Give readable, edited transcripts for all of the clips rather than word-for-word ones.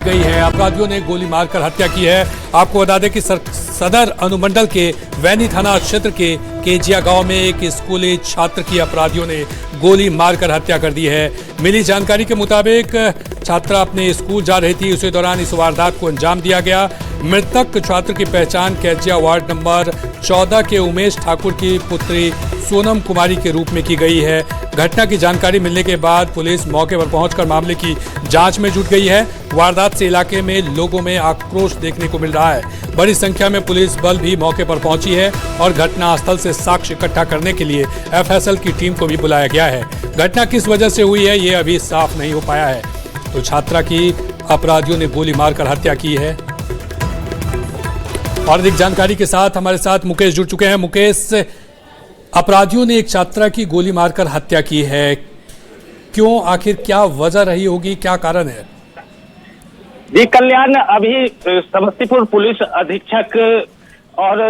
गई है। अपराधियों ने गोली मारकर हत्या की है। आपको बता दें कि सदर अनुमंडल के वैनी थाना क्षेत्र के केजिया गांव में एक स्कूली छात्र की अपराधियों ने गोली मारकर हत्या कर दी है। मिली जानकारी के मुताबिक छात्रा अपने स्कूल जा रही थी, उसी दौरान इस वारदात को अंजाम दिया गया। मृतक छात्र की पहचान केजिया वार्ड नंबर 14 के उमेश ठाकुर की पुत्री सोनम कुमारी के रूप में की गई है। घटना की जानकारी मिलने के बाद पुलिस मौके पर पहुंचकर मामले की जांच में जुट गई है। वारदात से इलाके में लोगों में आक्रोश देखने को मिल रहा है। बड़ी संख्या में पुलिस बल भी मौके पर पहुंची है और घटनास्थल से साक्ष्य इकट्ठा करने के लिए एफएसएल की टीम को भी बुलाया गया है। घटना किस वजह से हुई है ये अभी साफ नहीं हो पाया है। तो छात्रा की अपराधियों ने गोली मारकर हत्या की है। और अधिक जानकारी के साथ हमारे साथ मुकेश जुड़ चुके हैं। मुकेश, अपराधियों ने एक छात्रा की गोली मारकर हत्या की है, क्यों, आखिर क्या वजह रही होगी, क्या कारण है? जी कल्याण, अभी समस्तीपुर पुलिस अधीक्षक और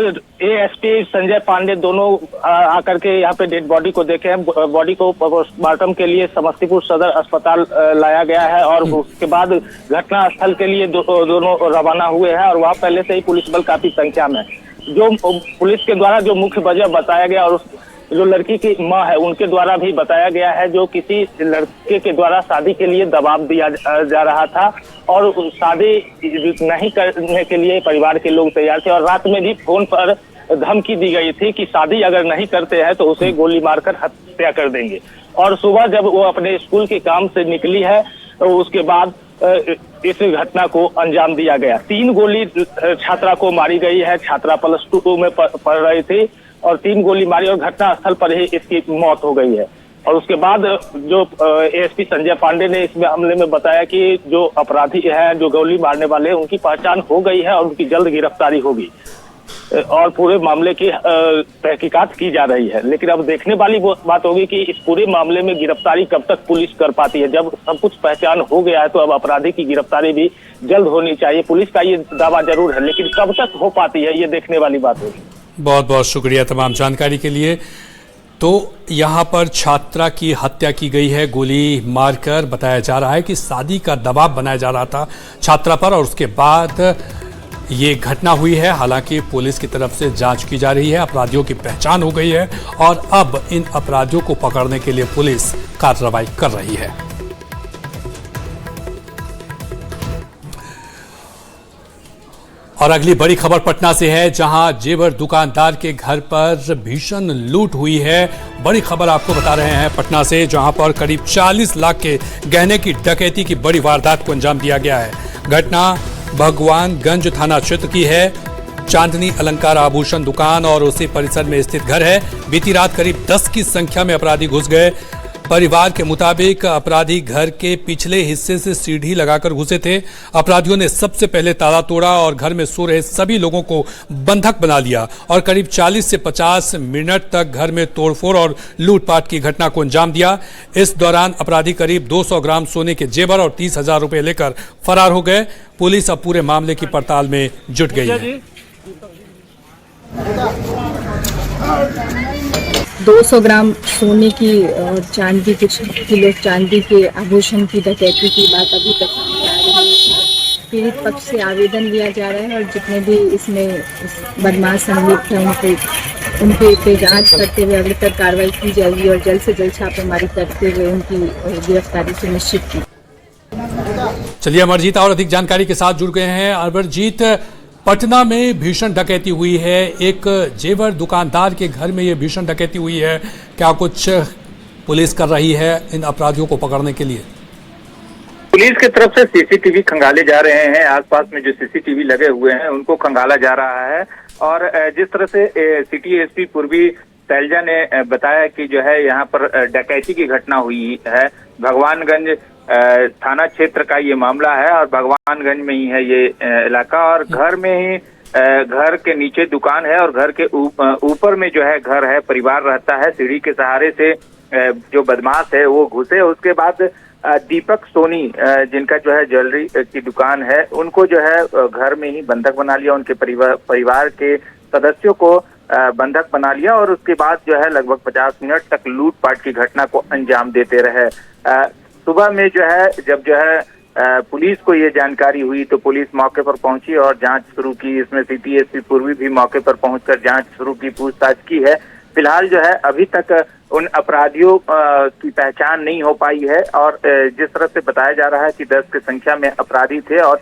एएसपी संजय पांडे दोनों आकर के यहाँ पे डेड बॉडी को देखे हैं। बॉडी को पोस्टमार्टम के लिए समस्तीपुर सदर अस्पताल लाया गया है और उसके बाद घटना स्थल के लिए दोनों रवाना हुए हैं और वहाँ पहले से ही पुलिस बल काफी संख्या में। जो पुलिस के द्वारा जो मुख्य वजह बताया गया और जो लड़की की मां है उनके द्वारा भी बताया गया है, जो किसी लड़के के द्वारा शादी के लिए दबाव दिया जा रहा था और शादी नहीं करने के लिए परिवार के लोग तैयार थे और रात में भी फोन पर धमकी दी गई थी कि शादी अगर नहीं करते हैं तो उसे गोली मारकर हत्या कर देंगे। और सुबह जब वो अपने स्कूल के काम से निकली है तो उसके बाद इस घटना को अंजाम दिया गया। 3 गोली छात्रा को मारी गई है। छात्रा +2 में पढ़ रही थी और 3 गोली मारी और घटना स्थल पर ही इसकी मौत हो गई है। और उसके बाद जो एएसपी संजय पांडे ने इस मामले में बताया कि जो अपराधी हैं, जो गोली मारने वाले, उनकी पहचान हो गई है और उनकी जल्द गिरफ्तारी होगी और पूरे मामले की तहकीकात की जा रही है। लेकिन अब देखने वाली बात होगी कि इस पूरे मामले में गिरफ्तारी कब तक पुलिस कर पाती है। जब सब कुछ पहचान हो गया है तो अब अपराधी की गिरफ्तारी भी जल्द होनी चाहिए। पुलिस का ये दावा जरूर है, लेकिन कब तक हो पाती है ये देखने वाली बात होगी। बहुत बहुत शुक्रिया तमाम जानकारी के लिए। तो यहाँ पर छात्रा की हत्या की गई है गोली मारकर। बताया जा रहा है कि शादी का दबाव बनाया जा रहा था छात्रा पर और उसके बाद ये घटना हुई है। हालांकि पुलिस की तरफ से जांच की जा रही है, अपराधियों की पहचान हो गई है और अब इन अपराधियों को पकड़ने के लिए पुलिस कार्रवाई कर रही है। और अगली बड़ी खबर पटना से है, जहां जेवर दुकानदार के घर पर भीषण लूट हुई है। बड़ी खबर आपको बता रहे हैं पटना से, जहां पर करीब 40 लाख के गहने की डकैती की बड़ी वारदात को अंजाम दिया गया है। घटना भगवानगंज थाना क्षेत्र की है। चांदनी अलंकार आभूषण दुकान और उसी परिसर में स्थित घर है। बीती रात करीब 10 की संख्या में अपराधी घुस गए। परिवार के मुताबिक अपराधी घर के पिछले हिस्से से सीढ़ी लगाकर घुसे थे। अपराधियों ने सबसे पहले ताला तोड़ा और घर में सो रहे सभी लोगों को बंधक बना लिया और करीब 40 से 50 मिनट तक घर में तोड़फोड़ और लूटपाट की घटना को अंजाम दिया। इस दौरान अपराधी करीब 200 ग्राम सोने के जेवर और 30,000 रुपए लेकर फरार हो गए। पुलिस अब पूरे मामले की पड़ताल में जुट गई है। 200 ग्राम सोने की और चांदी, कुछ किलो चांदी के आभूषण की डकैती की बात अभी तक सामने आ रही है। पीड़ित पक्ष से आवेदन लिया जा रहा है और जितने भी इसमें बदमाश संलिप्त हैं उनके पे जांच करते हुए अगली तक कार्रवाई की जाएगी और जल्द से जल्द छापेमारी करते हुए उनकी गिरफ्तारी सुनिश्चित की। चलिए अमरजीत और अधिक जानकारी के साथ जुड़ गए हैं। अमरजीत, पटना में भीषण डकैती हुई है। एक जेवर दुकानदार के घर में ये भीषण डकैती हुई है। क्या कुछ पुलिस कर रही है इन अपराधियों को पकड़ने के लिए? पुलिस की तरफ से सीसीटीवी खंगाले जा रहे हैं। आसपास में जो सीसीटीवी लगे हुए हैं उनको खंगाला जा रहा है और जिस तरह से सिटी एसपी पूर्वी शैलजा ने बताया कि जो है यहाँ पर डकैती की घटना हुई है। भगवानगंज थाना क्षेत्र का ये मामला है और भगवानगंज में ही है ये इलाका और घर में ही घर के नीचे दुकान है और घर के ऊपर में जो है घर है, परिवार रहता है। सीढ़ी के सहारे से जो बदमाश है वो घुसे। उसके बाद दीपक सोनी जिनका जो है ज्वेलरी की दुकान है उनको जो है घर में ही बंधक बना लिया। उनके परिवार के सदस्यों को बंधक बना लिया और उसके बाद जो है लगभग 50 मिनट तक लूटपाट की घटना को अंजाम देते रहे। सुबह में जो है जब जो है पुलिस को ये जानकारी हुई तो पुलिस मौके पर पहुंची और जांच शुरू की। इसमें सिटी एसपी पूर्वी भी मौके पर पहुंचकर जांच शुरू की, पूछताछ की है। फिलहाल जो है अभी तक उन अपराधियों की पहचान नहीं हो पाई है और जिस तरह से बताया जा रहा है कि 10 की संख्या में अपराधी थे और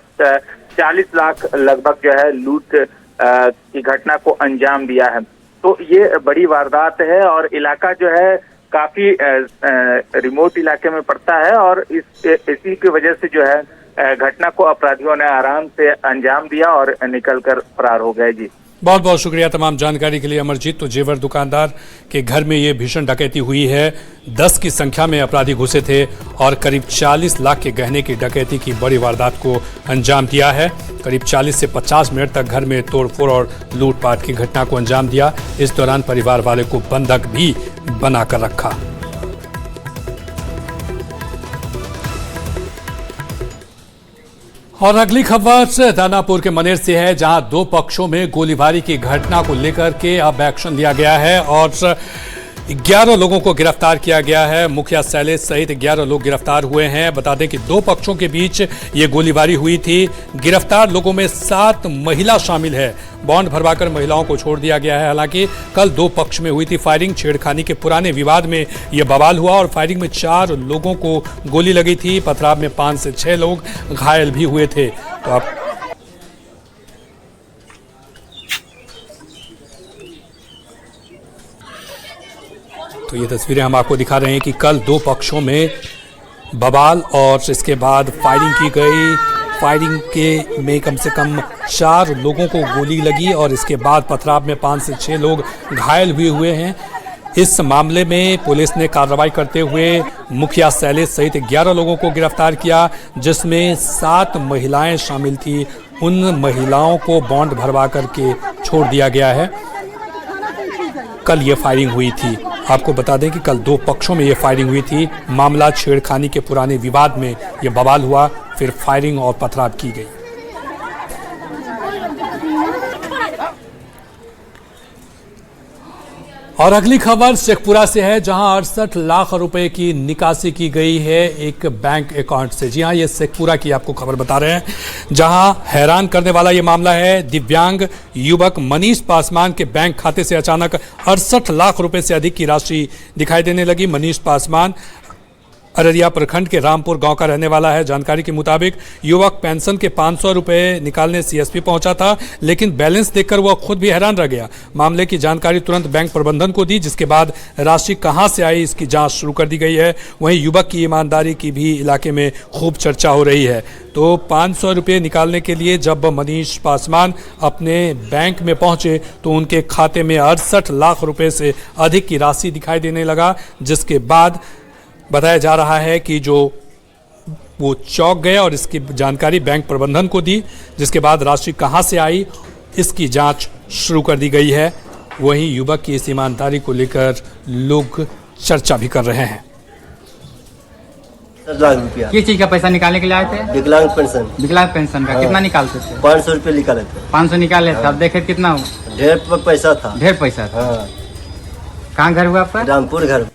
40 लाख लगभग जो है लूट की घटना को अंजाम दिया है। तो ये बड़ी वारदात है और इलाका जो है काफी रिमोट इलाके में पड़ता है और इसी की वजह से जो है घटना को अपराधियों ने आराम से अंजाम दिया और निकलकर फरार हो गए। जी बहुत बहुत शुक्रिया तमाम जानकारी के लिए अमरजीत। तो जेवर दुकानदार के घर में ये भीषण डकैती हुई है। 10 की संख्या में अपराधी घुसे थे और करीब 40 लाख के गहने की डकैती की बड़ी वारदात को अंजाम दिया है। करीब 40 से 50 मिनट तक घर में तोड़फोड़ और लूटपाट की घटना को अंजाम दिया। इस दौरान परिवार वाले को बंधक भी बनाकर रखा। और अगली खबर दानापुर के मनेर से है, जहां 2 पक्षों में गोलीबारी की घटना को लेकर के अब एक्शन लिया गया है और 11 लोगों को गिरफ्तार किया गया है। मुखिया शैलेश सहित 11 लोग गिरफ्तार हुए हैं। बता दें कि 2 पक्षों के बीच ये गोलीबारी हुई थी। गिरफ्तार लोगों में 7 महिला शामिल है। बॉन्ड भरवाकर महिलाओं को छोड़ दिया गया है। हालांकि कल 2 पक्ष में हुई थी फायरिंग। छेड़खानी के पुराने विवाद में यह बवाल हुआ और फायरिंग में 4 लोगों को गोली लगी थी। पथराव में 5 से 6 लोग घायल भी हुए थे। तो आप तो ये तस्वीरें हम आपको दिखा रहे हैं कि कल 2 पक्षों में बवाल और इसके बाद फायरिंग की गई। फायरिंग के में कम से कम 4 लोगों को गोली लगी और इसके बाद पथराव में 5 से 6 लोग घायल भी हुए हैं। इस मामले में पुलिस ने कार्रवाई करते हुए मुखिया शैलेश सहित 11 लोगों को गिरफ्तार किया, जिसमें 7 महिलाएं शामिल थी। उन महिलाओं को बॉन्ड भरवा करके छोड़ दिया गया है। कल ये फायरिंग हुई थी। आपको बता दें कि कल 2 पक्षों में ये फायरिंग हुई थी। मामला छेड़खानी के पुराने विवाद में ये बवाल हुआ, फिर फायरिंग और पथराव की गई। और अगली खबर शेखपुरा से है, जहां 68 लाख रुपए की निकासी की गई है एक बैंक अकाउंट से। जी हां, ये शेखपुरा की आपको खबर बता रहे हैं, जहां हैरान करने वाला ये मामला है। दिव्यांग युवक मनीष पासवान के बैंक खाते से अचानक 68 लाख रुपए से अधिक की राशि दिखाई देने लगी। मनीष पासवान अररिया प्रखंड के रामपुर गांव का रहने वाला है। जानकारी के मुताबिक युवक पेंशन के 500 रुपए निकालने सीएसपी पहुंचा था, लेकिन बैलेंस देखकर वह खुद भी हैरान रह गया। मामले की जानकारी तुरंत बैंक प्रबंधन को दी, जिसके बाद राशि कहां से आई इसकी जांच शुरू कर दी गई है। वहीं युवक की ईमानदारी की भी इलाके में खूब चर्चा हो रही है। तो 500 रुपये निकालने के लिए जब मनीष पासवान अपने बैंक में पहुंचे तो उनके खाते में 68 लाख रुपए से अधिक की राशि दिखाई देने लगा, जिसके बाद बताया जा रहा है कि जो वो चौंक गए और इसकी जानकारी बैंक प्रबंधन को दी, जिसके बाद राशि कहां से आई इसकी जांच शुरू कर दी गई है। वहीं युवक की इस ईमानदारी को लेकर लोग चर्चा भी कर रहे हैं। 10 लाख रुपया किस चीज का पैसा निकालने के लिए आए थे? विकलांग पेंशन। विकलांग पेंशन का कितना निकालते थे? 500 रुपये निकाले थे। 500 निकाले थे। अब देखे कितना हुआ? ढेर पैसा था। ढेर पैसा था। हाँ, कहाँ घर हुआ आपका? रामपुर घर।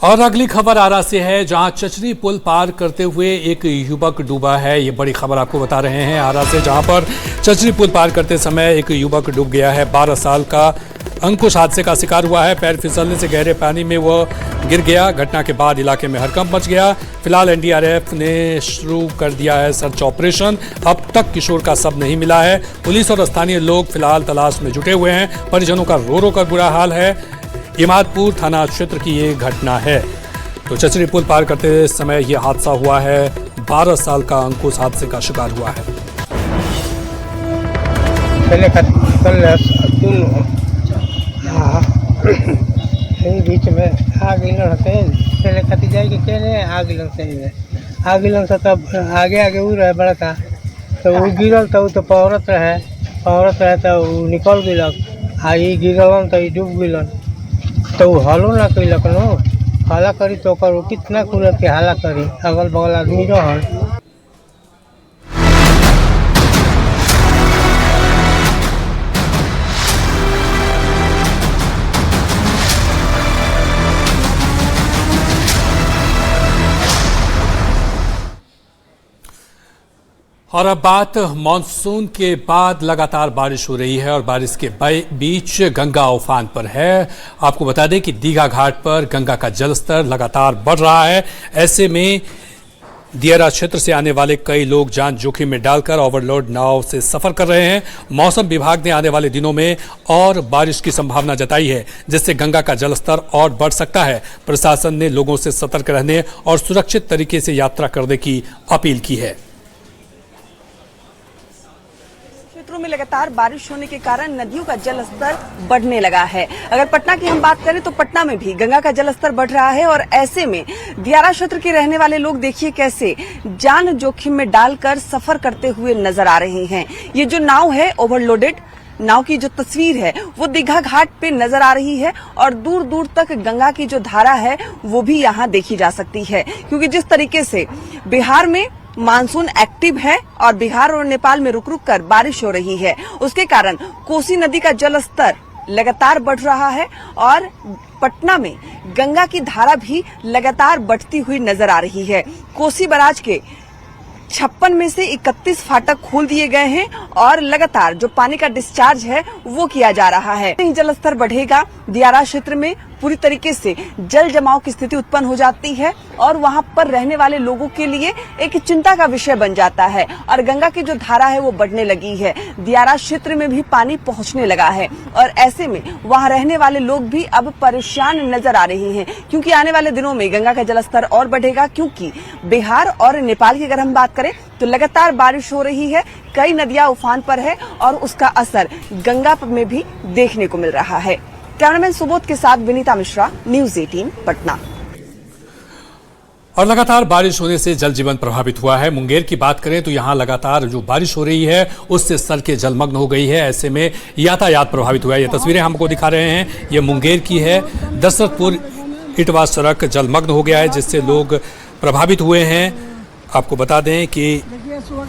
और अगली खबर आरा से है, जहां चचरी पुल पार करते हुए एक युवक डूबा है। ये बड़ी खबर आपको बता रहे हैं आरा से, जहां पर चचरी पुल पार करते समय एक युवक डूब गया है। 12 साल का अंकुश हादसे का शिकार हुआ है। पैर फिसलने से गहरे पानी में वह गिर गया। घटना के बाद इलाके में हड़कंप मच गया। फिलहाल एनडीआरएफ ने शुरू कर दिया है सर्च ऑपरेशन। अब तक किशोर का शव नहीं मिला है। पुलिस और स्थानीय लोग फिलहाल तलाश में जुटे हुए हैं। परिजनों का रो रो कर बुरा हाल है। इमादपुर थाना क्षेत्र की ये घटना है। तो चचरी पुल पार करते समय यह हादसा हुआ है। 12 साल का अंकुश हादसे का शिकार हुआ है। बीच में आग पहले खती जाएगी केने आग से तब आगे आगे वो रहे बड़ा था, तो वो गिरल तो वो तो पौरत रहे तो वो निकल गिलक। आ ये गिरलन तो ये डूब गिलन, तो वो हलो ना कैलक नो। हाला करी तो कर कितना कुल के हाला करी, अगल बगल आदमी रहल। और अब बात मॉनसून के बाद लगातार बारिश हो रही है और बारिश के बीच गंगा उफान पर है। आपको बता दें कि दीघा घाट पर गंगा का जलस्तर लगातार बढ़ रहा है। ऐसे में दियारा क्षेत्र से आने वाले कई लोग जान जोखिम में डालकर ओवरलोड नाव से सफर कर रहे हैं। मौसम विभाग ने आने वाले दिनों में और बारिश की संभावना जताई है, जिससे गंगा का जलस्तर और बढ़ सकता है। प्रशासन ने लोगों से सतर्क रहने और सुरक्षित तरीके से यात्रा करने की अपील की है। क्षेत्रों में लगातार बारिश होने के कारण नदियों का जलस्तर बढ़ने लगा है। अगर पटना की हम बात करें तो पटना में भी गंगा का जलस्तर बढ़ रहा है और ऐसे में दियारा क्षेत्र के रहने वाले लोग देखिए कैसे जान जोखिम में डालकर सफर करते हुए नजर आ रहे हैं। ये जो नाव है ओवरलोडेड नाव की जो तस्वीर है वो दीघा घाट पे नजर आ रही है और दूर दूर तक गंगा की जो धारा है वो भी यहाँ देखी जा सकती है, क्योंकि जिस तरीके से बिहार में मानसून एक्टिव है और बिहार और नेपाल में रुक रुक कर बारिश हो रही है, उसके कारण कोसी नदी का जलस्तर लगातार बढ़ रहा है और पटना में गंगा की धारा भी लगातार बढ़ती हुई नजर आ रही है। कोसी बराज के 56 में से 31 फाटक खोल दिए गए हैं और लगातार जो पानी का डिस्चार्ज है वो किया जा रहा है। जलस्तर बढ़ेगा, दियारा क्षेत्र में पूरी तरीके से जल जमाव की स्थिति उत्पन्न हो जाती है और वहां पर रहने वाले लोगों के लिए एक चिंता का विषय बन जाता है और गंगा की जो धारा है वो बढ़ने लगी है। दियारा क्षेत्र में भी पानी पहुंचने लगा है और ऐसे में वहां रहने वाले लोग भी अब परेशान नजर आ रहे हैं, क्योंकि आने वाले दिनों में गंगा का जलस्तर और बढ़ेगा, क्योंकि बिहार और नेपाल की अगर हम बात करें तो लगातार बारिश हो रही है, कई नदियां उफान पर है और उसका असर गंगा में भी देखने को मिल रहा है। कैमरामैन सुबोध के साथ विनीता मिश्रा, न्यूज़ 18 पटना। और लगातार बारिश होने से जल जीवन प्रभावित हुआ है। मुंगेर की बात करें तो यहाँ लगातार जो बारिश हो रही है उससे सड़कें जलमग्न हो गई है। ऐसे में यातायात प्रभावित हुआ है। ये तस्वीरें हमको दिखा रहे हैं, ये मुंगेर की है। दशरथपुर इटवा सड़क जलमग्न हो गया है, जिससे लोग प्रभावित हुए हैं। आपको बता दें कि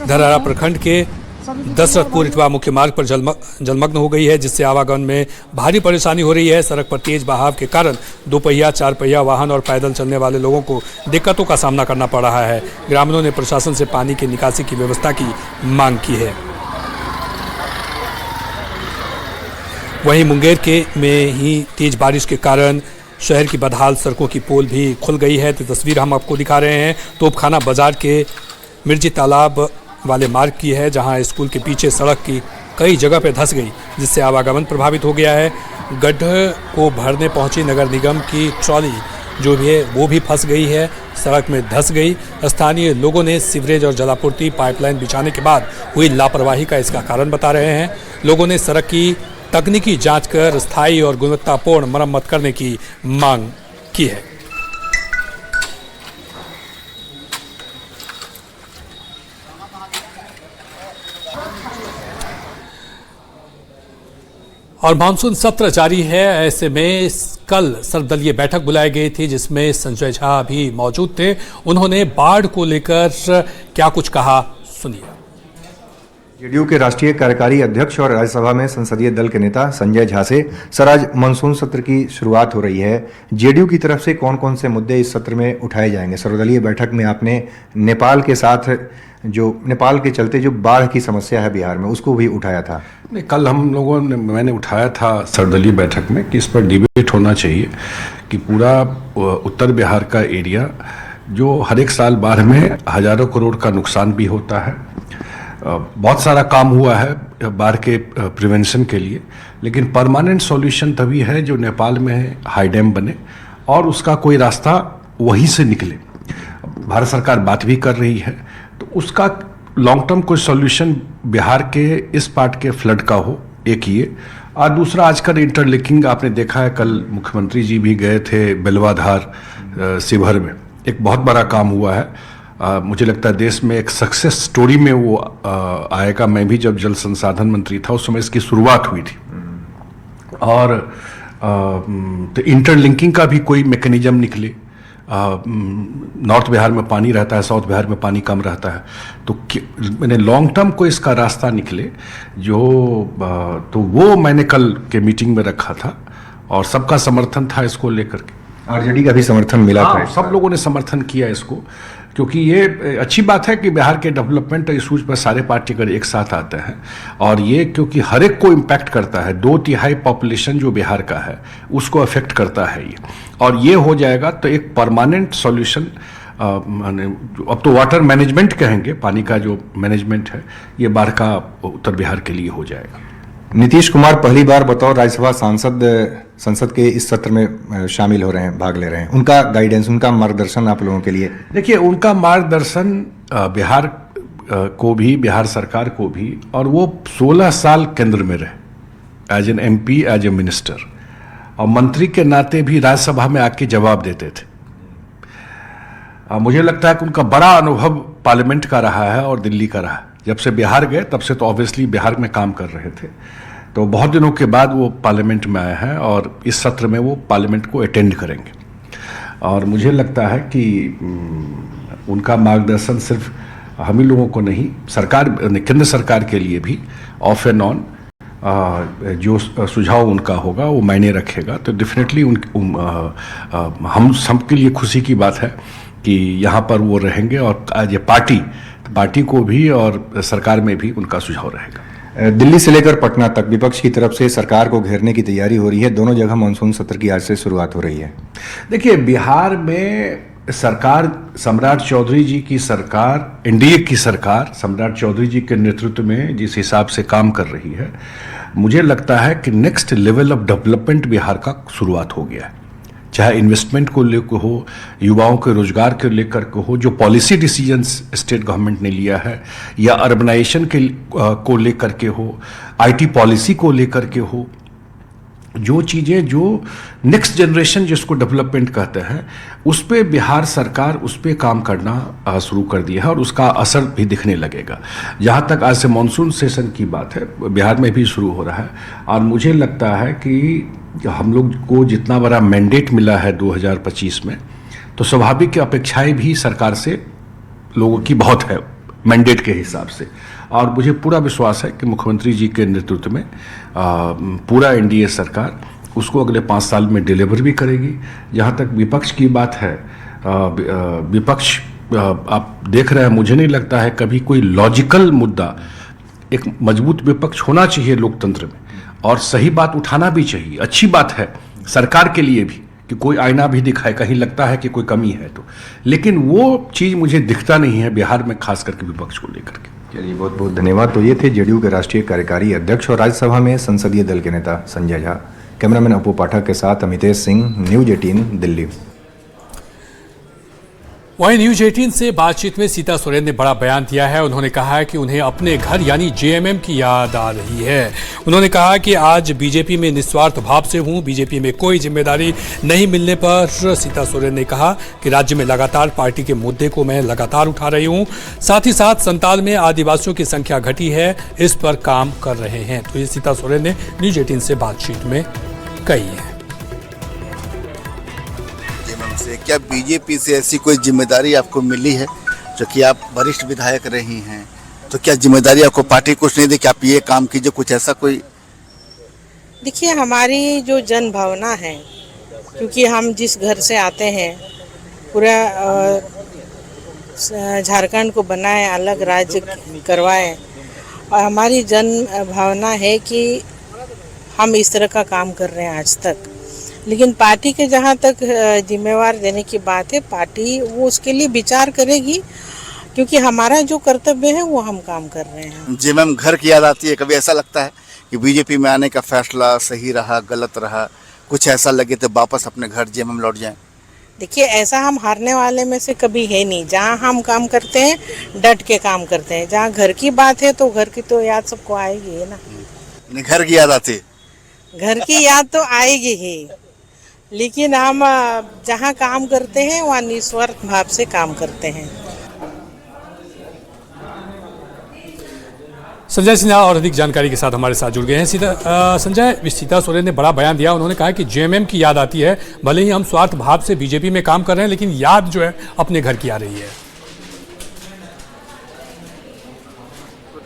धरहरा प्रखंड के दशरथपुर इटवा मुख्य मार्ग पर जलमग्न हो गई है, जिससे आवागमन में भारी परेशानी हो रही है। सड़क पर तेज बहाव के कारण दोपहिया, चार पहिया वाहन और पैदल चलने वाले लोगों को दिक्कतों का सामना करना पड़ रहा है। ग्रामीणों ने प्रशासन से पानी की निकासी की व्यवस्था की मांग की है। वहीं मुंगेर में ही तेज बारिश के कारण शहर की बदहाल सड़कों की पोल भी खुल गई है। तो तस्वीर हम आपको दिखा रहे हैं, तोपखाना बाजार के मिर्जी तालाब वाले मार्ग की है, जहां स्कूल के पीछे सड़क की कई जगह पे धंस गई, जिससे आवागमन प्रभावित हो गया है। गड्ढे को भरने पहुंची नगर निगम की ट्रॉली जो भी है वो भी फंस गई है, सड़क में धंस गई। स्थानीय लोगों ने सीवरेज और जलापूर्ति पाइपलाइन बिछाने के बाद हुई लापरवाही का इसका कारण बता रहे हैं। लोगों ने सड़क की तकनीकी जांच कर स्थायी और गुणवत्तापूर्ण मरम्मत करने की मांग की है। और मानसून सत्र जारी है। ऐसे में कल सर्वदलीय बैठक बुलाई गई थी, जिसमें संजय झा भी मौजूद थे। उन्होंने बाढ़ को लेकर क्या कुछ कहा, सुनिए। जेडीयू के राष्ट्रीय कार्यकारी अध्यक्ष और राज्यसभा में संसदीय दल के नेता संजय झा से सर, आज मानसून सत्र की शुरुआत हो रही है। जेडीयू की तरफ से कौन कौन से मुद्दे इस सत्र में उठाए जाएंगे? सर्वदलीय बैठक में आपने नेपाल के साथ नेपाल के चलते जो बाढ़ की समस्या है बिहार में, उसको भी उठाया था। नहीं, कल हम लोगों ने मैंने उठाया था सर्वदलीय बैठक में कि इस पर डिबेट होना चाहिए कि पूरा उत्तर बिहार का एरिया जो हर एक साल बाढ़ में हजारों करोड़ का नुकसान भी होता है। बहुत सारा काम हुआ है बाढ़ के प्रिवेंशन के लिए, लेकिन परमानेंट सॉल्यूशन तभी है जो नेपाल में हाई डैम बने और उसका कोई रास्ता वहीं से निकले। भारत सरकार बात भी कर रही है, तो उसका लॉन्ग टर्म कोई सॉल्यूशन बिहार के इस पार्ट के फ्लड का हो, एक ये। और दूसरा, आजकल इंटरलिंकिंग आपने देखा है, कल मुख्यमंत्री जी भी गए थे बेलवाधार शिवहर में, एक बहुत बड़ा काम हुआ है। मुझे लगता है देश में एक सक्सेस स्टोरी में वो आएगा। मैं भी जब जल संसाधन मंत्री था उस समय इसकी शुरुआत हुई थी। और तो इंटरलिंकिंग का भी कोई मैकेनिज्म निकले। नॉर्थ बिहार में पानी रहता है, साउथ बिहार में पानी कम रहता है, तो मैंने लॉन्ग टर्म को इसका रास्ता निकले जो तो वो मैंने कल के मीटिंग में रखा था और सबका समर्थन था इसको लेकर के। आरजेडी का भी समर्थन मिला था। सब लोगों ने समर्थन किया इसको। क्योंकि ये अच्छी बात है कि बिहार के डेवलपमेंट इशूज पर सारे पार्टीकर एक साथ आते हैं, और ये क्योंकि हर एक को इम्पैक्ट करता है, 2/3 पॉपुलेशन जो बिहार का है उसको अफेक्ट करता है ये, और ये हो जाएगा तो एक परमानेंट सॉल्यूशन, अब तो वाटर मैनेजमेंट कहेंगे, पानी का जो मैनेजमेंट है, ये बाढ़ का उत्तर बिहार के लिए हो जाएगा। नीतीश कुमार पहली बार बतौर राज्यसभा सांसद संसद के इस सत्र में शामिल हो रहे हैं, भाग ले रहे हैं। उनका गाइडेंस, उनका मार्गदर्शन आप लोगों के लिए? देखिए, उनका मार्गदर्शन बिहार को भी, बिहार सरकार को भी, और वो 16 साल केंद्र में रहे as an MP, as a minister, और मंत्री के नाते भी राज्यसभा में आके जवाब देते थे। मुझे लगता है कि उनका बड़ा अनुभव पार्लियामेंट का रहा है और दिल्ली का रहा है। जब से बिहार गए तब से तो ऑब्वियसली बिहार में काम कर रहे थे, तो बहुत दिनों के बाद वो पार्लियामेंट में आए हैं और इस सत्र में वो पार्लियामेंट को अटेंड करेंगे। और मुझे लगता है कि उनका मार्गदर्शन सिर्फ हम ही लोगों को नहीं, सरकार, केंद्र सरकार के लिए भी ऑफ एंड ऑन जो सुझाव उनका होगा वो मायने रखेगा। तो डेफिनेटली हम सबके लिए खुशी की बात है कि यहाँ पर वो रहेंगे, और आज ये पार्टी को भी और सरकार में भी उनका सुझाव रहेगा। दिल्ली से लेकर पटना तक विपक्ष की तरफ से सरकार को घेरने की तैयारी हो रही है। दोनों जगह मानसून सत्र की आज से शुरुआत हो रही है। देखिए, बिहार में सरकार, सम्राट चौधरी जी की सरकार, NDA की सरकार सम्राट चौधरी जी के नेतृत्व में जिस हिसाब से काम कर रही है, मुझे लगता है कि next level of development Bihar का शुरुआत हो गया है। चाहे इन्वेस्टमेंट को लेकर हो, युवाओं के रोजगार के लेकर के हो, जो पॉलिसी डिसीजंस स्टेट गवर्नमेंट ने लिया है, या अर्बनाइजेशन को लेकर के हो, IT पॉलिसी को लेकर के हो, जो चीज़ें जो नेक्स्ट जनरेशन जिसको डेवलपमेंट कहते हैं, उस पर बिहार सरकार उस पर काम करना शुरू कर दिया है, और उसका असर भी दिखने लगेगा। जहाँ तक आज से मानसून सेशन की बात है, बिहार में भी शुरू हो रहा है, और मुझे लगता है कि हम लोग को जितना बड़ा मैंडेट मिला है 2025 में, तो स्वाभाविक अपेक्षाएं भी सरकार से लोगों की बहुत है मैंडेट के हिसाब से, और मुझे पूरा विश्वास है कि मुख्यमंत्री जी के नेतृत्व में पूरा NDA सरकार उसको अगले 5 साल में डिलीवर भी करेगी। जहाँ तक विपक्ष की बात है, विपक्ष आप देख रहे हैं, मुझे नहीं लगता है कभी कोई लॉजिकल मुद्दा, एक मजबूत विपक्ष होना चाहिए लोकतंत्र में, और सही बात उठाना भी चाहिए। अच्छी बात है सरकार के लिए भी कि कोई आईना भी दिखाए, कहीं लगता है कि कोई कमी है तो, लेकिन वो चीज़ मुझे दिखता नहीं है बिहार में, खास करके विपक्ष को लेकर के। चलिए, बहुत बहुत धन्यवाद। तो ये थे JDU के राष्ट्रीय कार्यकारी अध्यक्ष और राज्यसभा में संसदीय दल के नेता संजय झा। कैमरामैन अपू पाठक के साथ अमितेश सिंह, न्यूज़ 18 दिल्ली। वहीं न्यूज 18 से बातचीत में सीता सोरेन ने बड़ा बयान दिया है। उन्होंने कहा है कि उन्हें अपने घर यानी JMM की याद आ रही है। उन्होंने कहा कि आज बीजेपी में निस्वार्थ भाव से हूं, बीजेपी में कोई जिम्मेदारी नहीं मिलने पर सीता सोरेन ने कहा कि राज्य में लगातार पार्टी के मुद्दे को मैं लगातार उठा रही हूं। साथ ही साथ संताल में आदिवासियों की संख्या घटी है, इस पर काम कर रहे हैं। तो ये सीता सोरेन ने न्यूज 18 से बातचीत में कही है। से क्या बीजेपी से ऐसी कोई जिम्मेदारी आपको मिली है, जो कि आप वरिष्ठ विधायक रही हैं, तो क्या जिम्मेदारी आपको पार्टी कुछ नहीं दी कि आप ये काम कीजिए, कुछ ऐसा कोई? देखिए, हमारी जो जन भावना है, क्योंकि हम जिस घर से आते हैं, पूरा झारखंड को बनाए, अलग राज्य करवाए, और हमारी जन भावना है कि हम इस तरह का काम कर रहे हैं आज तक। लेकिन पार्टी के जहाँ तक जिम्मेवार देने की बात है, पार्टी वो उसके लिए विचार करेगी, क्योंकि हमारा जो कर्तव्य है वो हम काम कर रहे हैं। JMM घर की याद आती है, कभी ऐसा लगता है कि बीजेपी में आने का फैसला सही रहा, गलत रहा, कुछ ऐसा लगे तो वापस अपने घर JMM लौट जाएं? देखिए, ऐसा हम हारने वाले में से कभी है नहीं। जहाँ हम काम करते हैं डट के काम करते हैं। जहाँ घर की बात है तो घर की तो याद सबको आएगी है ना। घर की याद आती है? घर की याद तो आएगी ही, लेकिन हम जहाँ काम करते हैं वहाँ निस्वार्थ भाव से काम करते हैं। संजय सिन्हा और अधिक जानकारी के साथ हमारे साथ जुड़ गए हैं। संजय, सीता सोरेन ने बड़ा बयान दिया। उन्होंने कहा कि JMM की याद आती है, भले ही हम स्वार्थ भाव से बीजेपी में काम कर रहे हैं, लेकिन याद जो है अपने घर की आ रही है।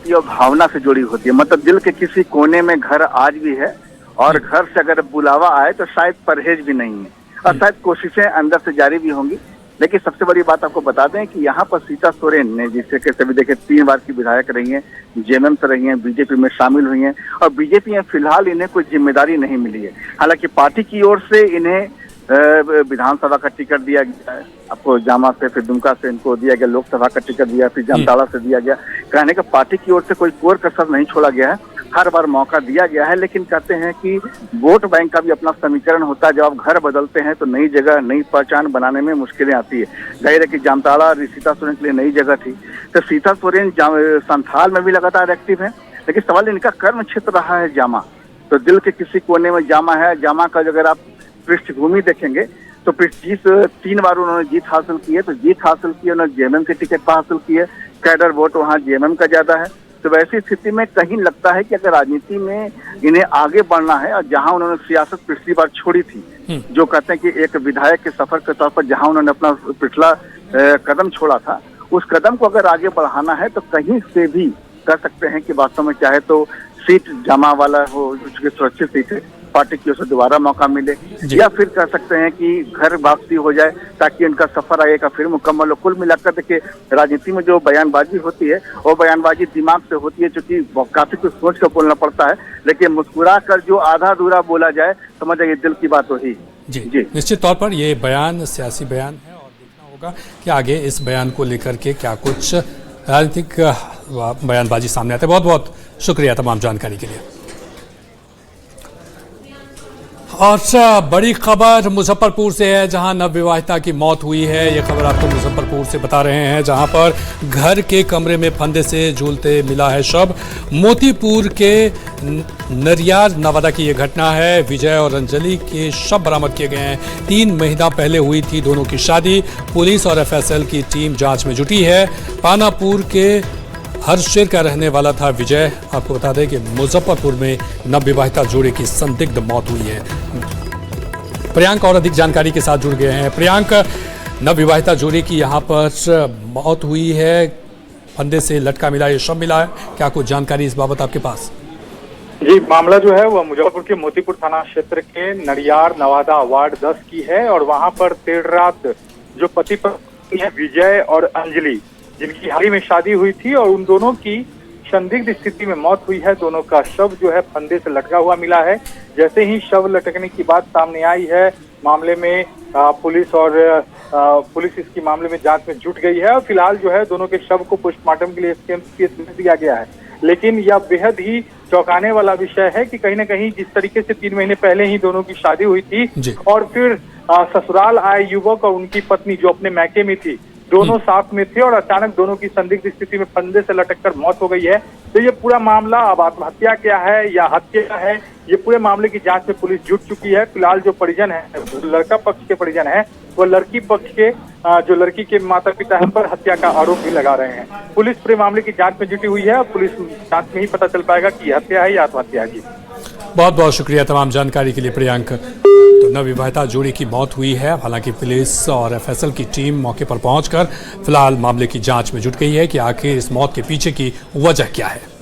ये भावना से जुड़ी होती है, मतलब दिल के किसी कोने में घर आज भी है, और घर से अगर बुलावा आए तो शायद परहेज भी नहीं है, और शायद कोशिशें अंदर से जारी भी होंगी लेकिन सबसे बड़ी बात आपको बता दें कि यहाँ पर सीता सोरेन ने, जिससे कि सभी देखे 3 बार की विधायक रही हैं, जेएमएम से रही हैं, बीजेपी में शामिल हुई हैं और बीजेपी में फिलहाल इन्हें कोई जिम्मेदारी नहीं मिली है। हालांकि पार्टी की ओर से इन्हें विधानसभा का टिकट दिया गया है, आपको जामा से, फिर दुमका से इनको दिया गया, लोकसभा का टिकट दिया, फिर जामताड़ा से दिया गया। कहने का पार्टी की ओर से कोई कोर कसर नहीं छोड़ा गया है, हर बार मौका दिया गया है। लेकिन कहते हैं कि वोट बैंक का भी अपना समीकरण होता है, जब आप घर बदलते हैं तो नई जगह, नई पहचान बनाने में मुश्किलें आती है। जाहिर है कि जामताड़ा सीता सोरेन के लिए नई जगह थी, तो सीता सोरेन संथाल में भी लगातार एक्टिव है, लेकिन सवाल इनका कर्म क्षेत्र रहा है जामा। तो दिल के किसी कोने में जामा है। जामा का अगर आप पृष्ठभूमि देखेंगे तो 3 बार उन्होंने जीत हासिल की है, तो जीत हासिल की उन्होंने जेएमएम के टिकट पर हासिल की है, कैडर वोट वहाँ जेएमएम का ज्यादा है। तो वैसी स्थिति में कहीं लगता है कि अगर राजनीति में इन्हें आगे बढ़ना है, और जहां उन्होंने सियासत पिछली बार छोड़ी थी, जो कहते हैं कि एक विधायक के सफर के तौर पर जहां उन्होंने अपना पिछला कदम छोड़ा था, उस कदम को अगर आगे बढ़ाना है तो कहीं से भी कर सकते हैं कि वास्तव में चाहे तो सीट जामा वाला हो, जो सुरक्षित सीट है, पार्टी की ओर से दोबारा मौका मिले, या फिर कह सकते हैं कि घर वापसी हो जाए ताकि उनका सफर आगे का फिर मुकम्मल हो। कुल मिलाकर देखिए, राजनीति में जो बयानबाजी होती है वो बयानबाजी दिमाग से होती है, क्योंकि काफी कुछ सोच कर बोलना पड़ता है, लेकिन मुस्कुरा कर जो आधा अधूरा बोला जाए, समझ जाइए दिल की बात वही। जी, निश्चित तौर पर ये बयान सियासी बयान है और देखना होगा कि आगे इस बयान को लेकर के क्या कुछ राजनीतिक बयानबाजी सामने आते हैं। बहुत बहुत शुक्रिया तमाम जानकारी के लिए। और बड़ी खबर मुजफ्फरपुर से है, जहां नवविवाहिता की मौत हुई है। ये खबर आपको मुजफ्फरपुर से बता रहे हैं, जहां पर घर के कमरे में फंदे से झूलते मिला है शव। मोतीपुर के नरियार नवादा की ये घटना है। विजय और अंजलि के शव बरामद किए गए हैं। 3 महीना पहले हुई थी दोनों की शादी। पुलिस और एफएसएल की टीम जांच में जुटी है। पानापुर के हरशेर का रहने वाला था विजय। आपको बता दें कि मुजफ्फरपुर में नवविवाहिता जोड़े की संदिग्ध मौत हुई है। प्रियांक और अधिक जानकारी के साथ जुड़ गए हैं। प्रियांक, नवविवाहिता जोड़े की यहाँ पर मौत हुई है, फंदे से लटका मिला, ये शव मिला है, क्या कुछ जानकारी इस बाबत आपके पास? जी, मामला जो है वह मुजफ्फरपुर के मोतीपुर थाना क्षेत्र के नरियार नवादा वार्ड 10 की है और वहाँ पर देर रात जो पति पत्नी है विजय और अंजलि, जिनकी हाल ही में शादी हुई थी और उन दोनों की संदिग्ध स्थिति में मौत हुई है। दोनों का शव जो है फंदे से लटका हुआ मिला है। जैसे ही शव लटकने की बात सामने आई है, मामले में पुलिस इसकी मामले में जांच में जुट गई है और फिलहाल जो है दोनों के शव को पोस्टमार्टम के लिए भेज दिया गया है। लेकिन यह बेहद ही चौंकाने वाला विषय है कि कहीं ना कहीं जिस तरीके से 3 महीने पहले ही दोनों की शादी हुई थी और फिर ससुराल आए युवक और उनकी पत्नी जो अपने मैके में थी, दोनों साथ में थे और अचानक दोनों की संदिग्ध स्थिति में फंदे से लटककर मौत हो गई है। तो ये पूरा मामला अब आत्महत्या क्या है या हत्या है, ये पूरे मामले की जांच में पुलिस जुट चुकी है। फिलहाल जो परिजन है, लड़का पक्ष के परिजन है, वो लड़की पक्ष के जो लड़की के माता पिता है पर हत्या का आरोप भी लगा रहे हैं। पुलिस पूरे मामले की जांच में जुटी हुई है और पुलिस जांच में ही पता चल पाएगा कि हत्या है या आत्महत्या है। जी, बहुत बहुत शुक्रिया तमाम जानकारी के लिए प्रियांक। तो नवविवाहिता जोड़ी की मौत हुई है। हालांकि पुलिस और एफएसएल की टीम मौके पर पहुंचकर फिलहाल मामले की जांच में जुट गई है कि आखिर इस मौत के पीछे की वजह क्या है।